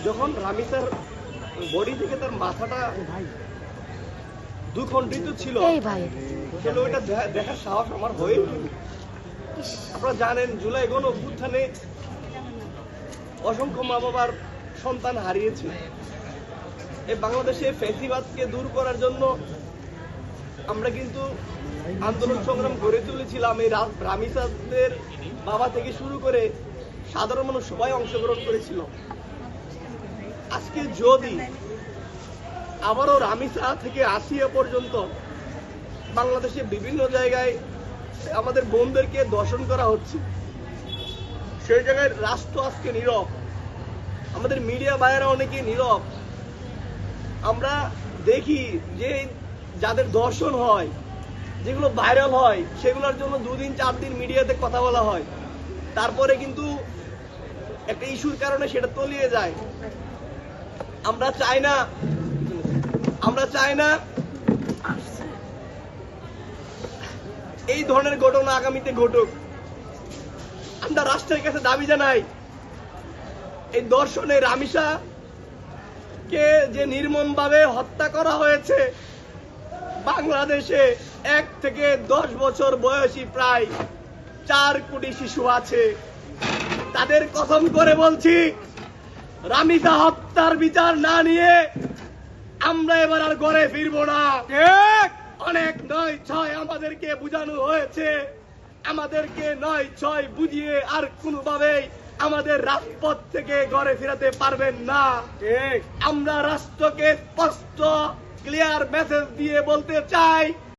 যখন রামিসার বডি থেকে তার মাথাটা দুখণ্ডিত ছিল, আসলে ওইটা দেখার সাহস আমার হয়ে ওঠেনি। আপনারা জানেন জুলাই গণ অভ্যুত্থানে অসংখ্য মা বাবার সন্তান হারিয়েছে। এই বাংলাদেশে ফ্যাসিবাদকে দূর করার জন্য আমরা কিন্তু আন্দোলন সংগ্রাম গড়ে তুলেছিলাম। এই রামিসাদের বাবা থেকে শুরু করে সাধারণ মানুষ সবাই অংশগ্রহণ করেছিল। আজকে যদি আবারও রামিসা থেকে আসিয়া পর্যন্ত বাংলাদেশে বিভিন্ন জায়গায় আমাদের বোনদেরকে দর্শন করা হচ্ছে, সেই জায়গায় রাষ্ট্র আজকে নীরব, আমাদের মিডিয়া ভাইয়েরা অনেকে নীরব। আমরা দেখি যে যাদের দর্শন হয়, যেগুলো ভাইরাল হয়, সেগুলোর জন্য 2 দিন 4 দিন মিডিয়াতে কথা বলা হয়, তারপরে কিন্তু একটা ইস্যুর কারণে সেটা তলিয়ে যায়। আমরা চাই না এই ধরনের ঘটনা আগামীতে ঘটুক। আমরা রাষ্ট্রের কাছে দাবি জানাই, এই দর্শনে রামিসা কে যে নির্মমভাবে হত্যা করা হয়েছে, বাংলাদেশে 1 থেকে 10 বছর বয়সী প্রায় 4 কোটি শিশু আছে। তাদের কসম করে বলছি, রামিসা হত্যার বিচার না নিয়ে আমরা এবার আর ঘরে ফিরবো না। অনেক 9-6 আমাদেরকে বুঝানো হয়েছে, আমাদেরকে 9-6 বুঝিয়ে আর কোনোভাবেই আমাদের রাজপথ থেকে ঘরে ফিরাতে পারবেন না। আমরা রাষ্ট্রকে স্পষ্ট ক্লিয়ার মেসেজ দিয়ে বলতে চাই,